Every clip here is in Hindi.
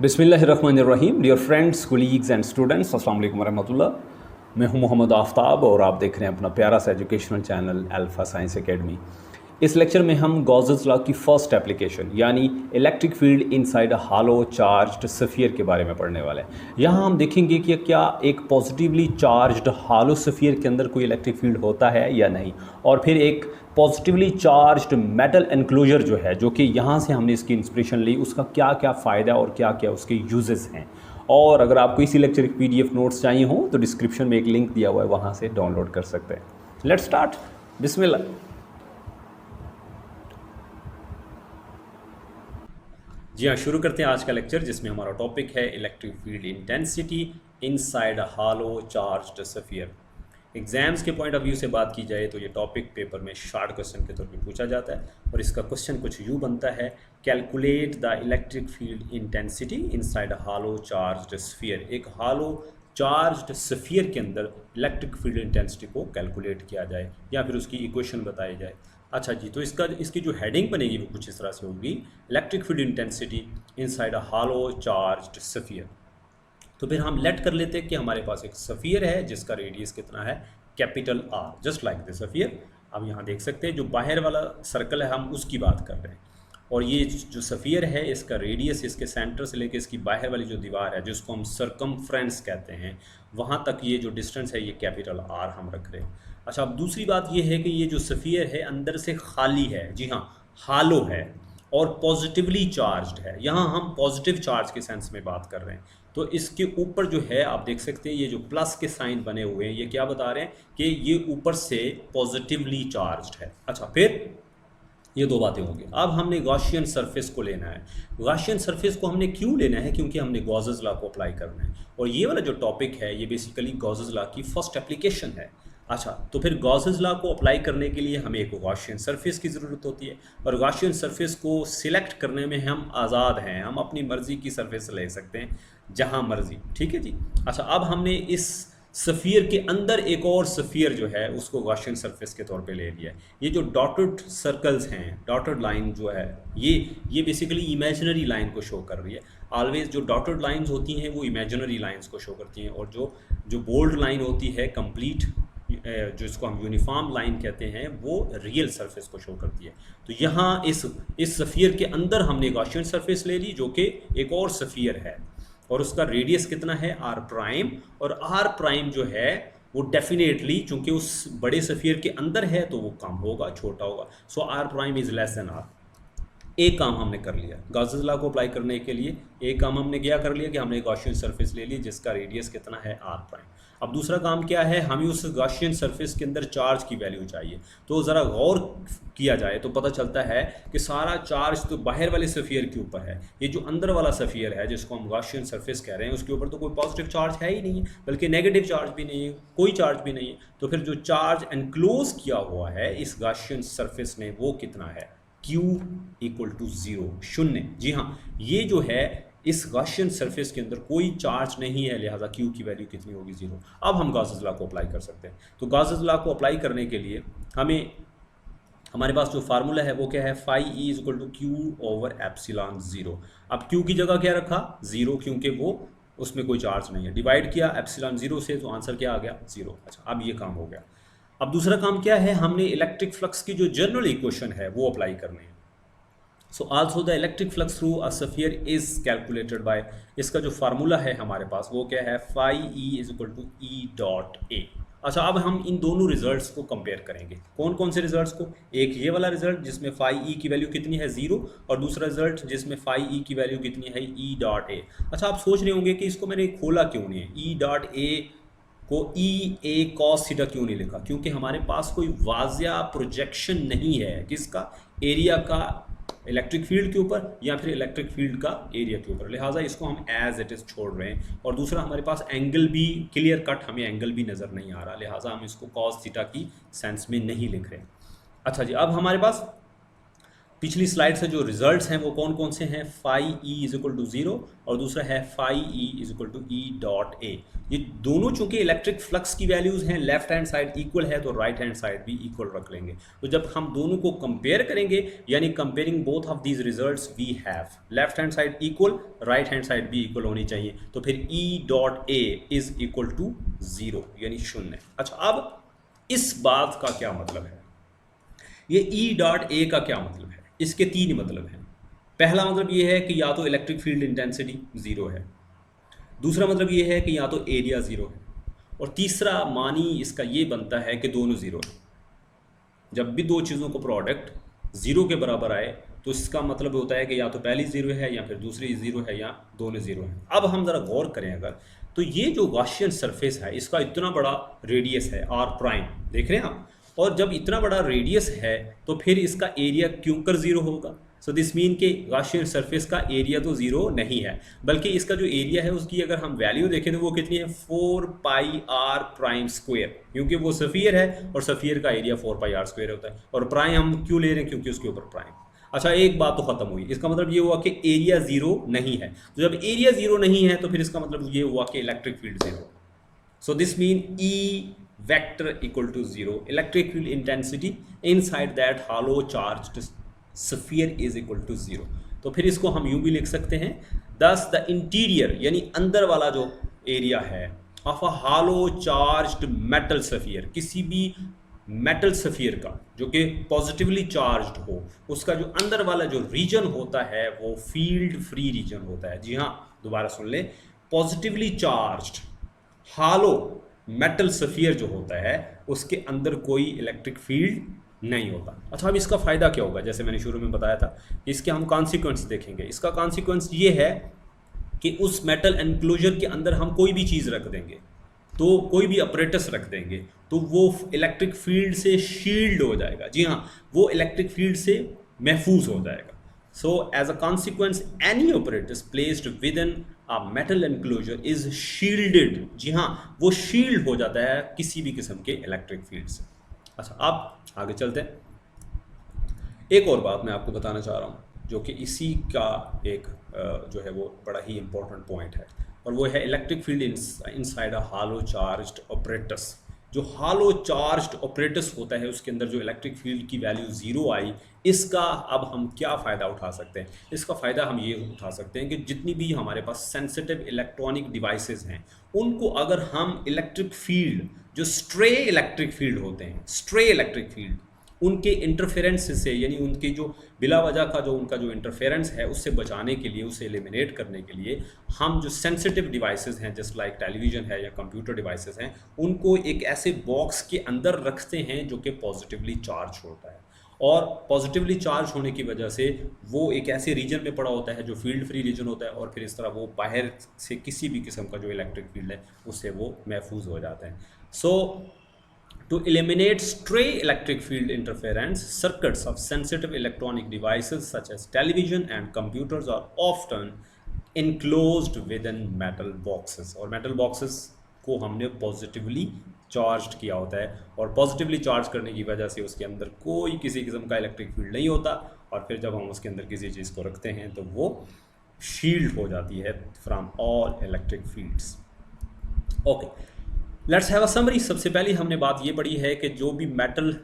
बिस्मिल्लाहिर्रहमानिर्रहीम। Dear friends, colleagues and students, अस्सलाम वालेकुम वरहमतुल्लाह। मैं हूं मोहम्मद आफ्ताब और आप देख रहे हैं अपना प्यारा सा educational channel alpha science academy. इस लेक्चर में हम गॉसेस लॉ की फ़र्स्ट एप्लीकेशन यानी electric field inside a hello charged sphere के बारे में पढ़ने वाले हैं। यहाँ हम देखेंगे कि क्या एक पॉजिटिवली चार्ज्ड हालो स्फीयर के अंदर कोई इलेक्ट्रिक फील्ड होता है या नहीं, और फिर एक पॉजिटिवली चार्ज्ड मेटल एनक्लोजर जो है, जो कि यहाँ से हमने इसकी इंस्पिरेशन ली, उसका क्या क्या फ़ायदा और क्या क्या उसके यूजेस हैं। और अगर आपको इसी लेक्चर की PDF नोट्स चाहिए हो तो डिस्क्रिप्शन में एक लिंक दिया हुआ है, वहाँ से डाउनलोड कर सकते हैं। Let's start. बिस्मिल्लाह। जी हाँ, शुरू करते हैं आज का लेक्चर, जिसमें हमारा टॉपिक है electric field intensity inside a hello charged sphere. Exams के पॉइंट ऑफ व्यू से बात की जाए तो ये टॉपिक पेपर में शॉर्ट क्वेश्चन के तौर पे पूछा जाता है, और इसका क्वेश्चन कुछ यूँ बनता है: calculate the electric field intensity inside a hello charged sphere. एक हालो चार्ज्ड स्फीयर के अंदर इलेक्ट्रिक फील्ड इंटेंसिटी को कैलकुलेट किया जाए या फिर उसकी इक्वेशन बताई जाए। अच्छा जी, तो इसकी जो हेडिंग बनेगी वो कुछ इस तरह से होगी: electric field intensity inside a hello charged sphere. तो फिर हम लेट कर लेते हैं कि हमारे पास एक स्फीयर है जिसका रेडियस कितना है, capital R, just like the sphere. अब यहाँ देख सकते हैं जो बाहर वाला सर्कल है हम उसकी बात कर रहे हैं, और ये जो स्फीयर है इसका रेडियस इसके सेंटर से लेकर इसकी बाहर वाली जो दीवार है जिसको हम सरकमफ्रेंस कहते हैं, वहाँ तक ये जो डिस्टेंस है ये कैपिटल R हम रख रहे हैं। अच्छा, अब दूसरी बात ये है कि ये जो स्फीयर है अंदर से खाली है, जी हाँ, हालो है और पॉजिटिवली चार्ज्ड है। यहाँ हम पॉजिटिव चार्ज के सेंस में बात कर रहे हैं। तो इसके ऊपर जो है आप देख सकते हैं ये जो प्लस के साइन बने हुए हैं, ये क्या बता रहे हैं कि ये ऊपर से पॉजिटिवली चार्ज्ड है। अच्छा, फिर ये दो बातें होंगी। अब हमने गॉसियन सरफेस को लेना है। गॉसियन सरफेस को हमने क्यों लेना है? क्योंकि हमने गॉसेस लॉ को अप्लाई करना है, और ये वाला जो टॉपिक है ये बेसिकली गॉसेस लॉ की फर्स्ट एप्लीकेशन है। अच्छा, तो फिर गॉसेस लॉ को अप्लाई करने के लिए हमें एक गॉसियन सरफेस की ज़रूरत होती है, और गॉसियन सरफेस को सिलेक्ट करने में हम आज़ाद हैं, हम अपनी मर्ज़ी की सरफेस ले सकते हैं जहाँ मर्ज़ी। ठीक है जी। अच्छा, अब हमने इस स्फीयर के अंदर एक और स्फीयर जो है उसको गॉसियन सरफेस के तौर पे ले लिया है। ये जो डॉटेड सर्कल्स हैं, डॉटेड लाइन जो है, ये बेसिकली इमेजिनरी लाइन को शो कर रही है। ऑलवेज जो डॉटेड लाइंस होती हैं वो इमेजिनरी लाइंस को शो करती हैं, और जो बोल्ड लाइन होती है कंप्लीट, जो इसको हम यूनिफॉर्म लाइन कहते हैं, वो रियल सरफेस को शो करती है। तो यहाँ इस स्फीयर के अंदर हमने गॉसियन सरफेस ले ली जो कि एक और स्फीयर है, और उसका रेडियस कितना है, R', और R' जो है वो डेफिनेटली चूंकि उस बड़े स्फीयर के अंदर है तो वो कम होगा, छोटा होगा। सो R' is less than R। एक काम हमने कर लिया गॉसेस लॉ को अप्लाई करने के लिए, एक काम हमने क्या कर लिया कि हमने गॉसियन सरफेस ले ली जिसका रेडियस कितना है, R'। अब दूसरा काम क्या है, हमें उस गॉसियन सरफेस के अंदर चार्ज की वैल्यू चाहिए। तो ज़रा गौर किया जाए तो पता चलता है कि सारा चार्ज तो बाहर वाले स्फीयर के ऊपर है। ये जो अंदर वाला स्फीयर है जिसको हम गॉसियन सरफेस कह रहे हैं, उसके ऊपर तो कोई पॉजिटिव चार्ज है ही नहीं है, बल्कि नेगेटिव चार्ज भी नहीं है, कोई चार्ज भी नहीं है। तो फिर जो चार्ज एनक्लोज किया हुआ है इस गॉसियन सरफेस में वो कितना है, Q = 0, शून्य। जी हाँ, ये जो है इस गॉसियन सरफेस के अंदर कोई चार्ज नहीं है, लिहाजा Q की वैल्यू कितनी होगी, 0। अब हम गॉसेस लॉ को अप्लाई कर सकते हैं। तो गॉसेस लॉ को अप्लाई करने के लिए हमारे पास जो फार्मूला है वो क्या है, φE = Q/ε0। अब Q की जगह क्या रखा, 0, क्योंकि वो उसमें कोई चार्ज नहीं है। डिवाइड किया ε0 से तो आंसर क्या आ गया, 0। अच्छा, अब ये काम हो गया। अब दूसरा काम क्या है, हमने इलेक्ट्रिक फ्लक्स की जो जनरल इक्वेशन है वो अप्लाई करनी है। So also the electric flux through a sphere is calculated by, इसका जो फार्मूला है हमारे पास वो क्या है, φE = E.A। अच्छा, अब हम इन दोनों रिजल्ट्स को कंपेयर करेंगे। कौन कौन से रिजल्ट्स को, एक ये वाला रिजल्ट जिसमें φE की वैल्यू कितनी है, 0, और दूसरा रिजल्ट जिसमें φE की वैल्यू कितनी है, E.A। अच्छा, आप सोच रहे होंगे कि इसको मैंने खोला क्यों नहीं है, E.A को EA cos थीटा क्यों नहीं लिखा, क्योंकि हमारे पास कोई वाजिया प्रोजेक्शन नहीं है किसका, एरिया का इलेक्ट्रिक फील्ड के ऊपर या फिर इलेक्ट्रिक फील्ड का एरिया के ऊपर, लिहाजा इसको हम एज इट इज़ छोड़ रहे हैं। और दूसरा हमारे पास एंगल भी क्लियर कट, हमें एंगल भी नज़र नहीं आ रहा, लिहाजा हम इसको cos थीटा की सेंस में नहीं लिख रहे। अच्छा जी, अब हमारे पास पिछली स्लाइड से जो रिजल्ट्स हैं वो कौन कौन से हैं, phi E is equal to 0 और दूसरा है phi E is equal to E dot A. ये दोनों चूंकि इलेक्ट्रिक फ्लक्स की वैल्यूज हैं, लेफ्ट हैंड साइड इक्वल है तो राइट हैंड साइड भी इक्वल रख लेंगे। तो जब हम दोनों को कंपेयर करेंगे, यानी comparing both of these results we have left hand side equal, right hand side भी इक्वल होनी चाहिए, तो फिर E dot A is equal to 0 यानी 0। अच्छा, अब इस बात का क्या मतलब है, ये ई डॉट ए का क्या मतलब है? इसके तीन मतलब हैं। पहला मतलब ये है कि या तो इलेक्ट्रिक फील्ड इंटेंसिटी 0 है, दूसरा मतलब ये है कि या तो एरिया 0 है, और तीसरा मानी इसका ये बनता है कि दोनों 0 है। जब भी दो चीज़ों को प्रोडक्ट 0 के बराबर आए तो इसका मतलब होता है कि या तो पहली 0 है या फिर दूसरी 0 है या दोनों 0 हैं। अब हम ज़रा गौर करें अगर, तो ये जो गॉसियन सरफेस है इसका इतना बड़ा रेडियस है आर प्राइम, देख रहे हैं आप, और जब इतना बड़ा रेडियस है तो फिर इसका एरिया क्यों कर 0 होगा? सो दिस मीन के गॉसियन सरफेस का एरिया तो 0 नहीं है, बल्कि इसका जो एरिया है उसकी अगर हम वैल्यू देखें तो वो कितनी है, 4 पाई आर प्राइम स्क्वायर, क्योंकि वो सफ़ियर है और सफ़ियर का एरिया 4 पाई आर स्क्वायर होता है। और प्राइम हम क्यों ले रहे हैं, क्योंकि उसके ऊपर प्राइम। अच्छा, एक बात तो खत्म हुई, इसका मतलब ये हुआ कि एरिया 0 नहीं है। तो जब एरिया 0 नहीं है तो फिर इसका मतलब ये हुआ कि electric field 0। So this mean E vector equal to 0, electric field intensity inside that hollow charged sphere is equal to 0। तो फिर इसको हम यूं भी लिख सकते हैं, दस द इंटीरियर यानी अंदर वाला जो एरिया है of a hello charged metal sphere, किसी भी मेटल स्फीयर का जो कि पॉजिटिवली चार्ज्ड हो, उसका जो अंदर वाला जो रीजन होता है वो फील्ड फ्री रीजन होता है। जी हाँ, दोबारा सुन ले, पॉजिटिवली चार्ज्ड हालो मेटल स्फीयर जो होता है उसके अंदर कोई इलेक्ट्रिक फील्ड नहीं होता। अच्छा, अब इसका फ़ायदा क्या होगा? जैसे मैंने शुरू में बताया था, इसके हम कॉन्सिक्वेंस देखेंगे। इसका कॉन्सिक्वेंस ये है कि उस मेटल एनक्लोजर के अंदर हम कोई भी चीज़ रख देंगे, तो कोई भी अपरेटस रख देंगे तो वो इलेक्ट्रिक फील्ड से शील्ड हो जाएगा। जी हाँ, वो इलेक्ट्रिक फील्ड से महफूज हो जाएगा। So as a consequence any apparatus placed within a metal enclosure is shielded. जी हाँ, वो शील्ड हो जाता है किसी भी किस्म के इलेक्ट्रिक फील्ड से। अच्छा, अब आगे चलते हैं। एक और बात मैं आपको बताना चाह रहा हूँ जो कि इसी का एक जो है वो बड़ा ही इंपॉर्टेंट पॉइंट है, और वो है electric field inside a hello charged apparatus. जो हालो चार्ज्ड ऑपरेटस होता है उसके अंदर जो इलेक्ट्रिक फील्ड की वैल्यू 0 आई, इसका अब हम क्या फ़ायदा उठा सकते हैं? इसका फ़ायदा हम ये उठा सकते हैं कि जितनी भी हमारे पास सेंसिटिव इलेक्ट्रॉनिक डिवाइसेस हैं उनको अगर हम इलेक्ट्रिक फील्ड, जो स्ट्रे इलेक्ट्रिक फील्ड होते हैं, स्ट्रे इलेक्ट्रिक फील्ड, उनके इंटरफेरेंस से, यानी उनकी जो बिला वजह का जो उनका जो इंटरफेरेंस है उससे बचाने के लिए, उसे एलिमिनेट करने के लिए हम जो सेंसिटिव डिवाइसेस हैं जस्ट लाइक टेलीविज़न है या कंप्यूटर डिवाइसेस हैं, उनको एक ऐसे बॉक्स के अंदर रखते हैं जो कि पॉजिटिवली चार्ज होता है। और पॉजिटिवली चार्ज होने की वजह से वो एक ऐसे रीजन में पड़ा होता है जो फील्ड फ्री रीजन होता है, और फिर इस तरह वो बाहर से किसी भी किस्म का जो इलेक्ट्रिक फील्ड है उससे वो महफूज हो जाता है। सो to eliminate stray electric field interference, circuits of sensitive electronic devices such as television and computers are often enclosed within metal boxes। और metal boxes को हमने पॉजिटिवली चार्ज किया होता है, और पॉजिटिवली चार्ज करने की वजह से उसके अंदर कोई किसी किस्म का इलेक्ट्रिक फील्ड नहीं होता, और फिर जब हम उसके अंदर किसी चीज़ को रखते हैं तो वो शील्ड हो जाती है from all electric fields. Okay, let's have a summary. सबसे पहले हमने बात ये पढ़ी है कि जो भी मेटल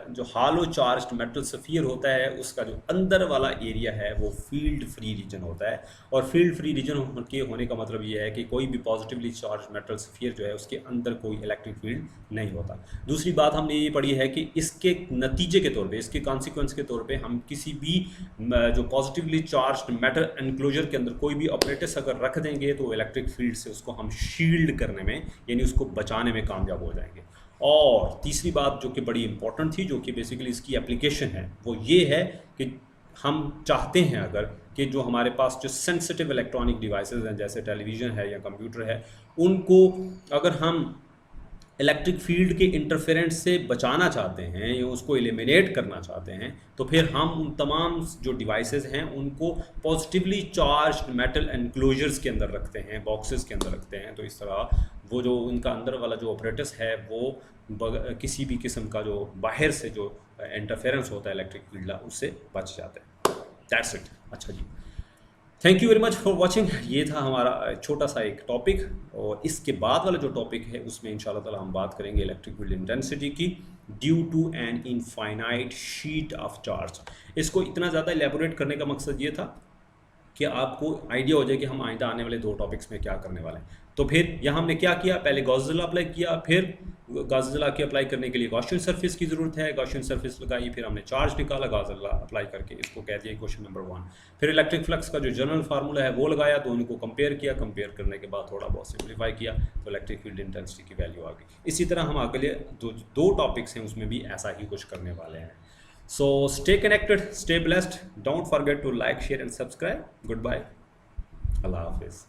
जो हालो चार्ज्ड मेटल स्फीयर होता है उसका जो अंदर वाला एरिया है वो फील्ड फ्री रीजन होता है, और फील्ड फ्री रीजन के होने का मतलब ये है कि कोई भी पॉजिटिवली चार्ज मेटल स्फीयर जो है उसके अंदर कोई इलेक्ट्रिक फील्ड नहीं होता। दूसरी बात हमने ये पढ़ी है कि इसके नतीजे के तौर पे, इसके कॉन्सिक्वेंस के तौर पे हम किसी भी जो पॉजिटिवली चार्ज्ड मेटल एनक्लोजर के अंदर कोई भी ऑपरेटस अगर रख देंगे तो इलेक्ट्रिक फील्ड से उसको हम शील्ड करने में, यानी उसको बचाने में कामयाब हो जाएंगे। और तीसरी बात जो कि बड़ी इंपॉर्टेंट थी, जो कि बेसिकली इसकी एप्लीकेशन है, वो ये है कि हम चाहते हैं अगर कि जो हमारे पास जो सेंसिटिव इलेक्ट्रॉनिक डिवाइसेस हैं जैसे टेलीविज़न है या कंप्यूटर है, उनको अगर हम इलेक्ट्रिक फील्ड के इंटरफेरेंस से बचाना चाहते हैं या उसको एलिमिनेट करना चाहते हैं, तो फिर हम उन तमाम जो डिवाइसेस हैं उनको पॉजिटिवली चार्ज्ड मेटल एनक्लोजर्स के अंदर रखते हैं, बॉक्सेस के अंदर रखते हैं। तो इस तरह वो जो उनका अंदर वाला जो ऑपरेटस है वो किसी भी किस्म का जो बाहर से जो इंटरफेरेंस होता है इलेक्ट्रिक फील्ड का, उससे बच जाते हैं। That's it. अच्छा जी, thank you very much for watching. ये था हमारा छोटा सा एक टॉपिक, और इसके बाद वाला जो टॉपिक है उसमें इंशाल्लाह ताला हम बात करेंगे इलेक्ट्रिक फील्ड इंटेंसिटी की due to an infinite sheet of charge. इसको इतना ज़्यादा एलेबोरेट करने का मकसद ये था कि आपको आइडिया हो जाए कि हम आइंदा आने वाले 2 टॉपिक्स में क्या करने वाले हैं। तो फिर यहाँ हमने क्या किया, पहले गॉस लॉ अप्लाई किया, फिर गॉस लॉ के अप्लाई करने के लिए गॉसियन सरफेस की ज़रूरत है, गॉसियन सरफेस लगाई, फिर हमने चार्ज निकाला गॉस लॉ अप्लाई करके, इसको कह दिया क्वेश्चन नंबर 1। फिर इलेक्ट्रिक फ्लक्स का जो जनरल फार्मूला है वो लगाया, दोनों को कंपेयर किया, कंपेयर करने के बाद थोड़ा बहुत सिंप्लीफाई किया, तो इलेक्ट्रिक फील्ड इंटेंसिटी की वैल्यू आ गई। इसी तरह हम अगले 2 टॉपिक्स हैं उसमें भी ऐसा ही कुछ करने वाले हैं। So stay connected, stay blessed. Don't forget to like, share and subscribe. Goodbye. Allah Hafiz.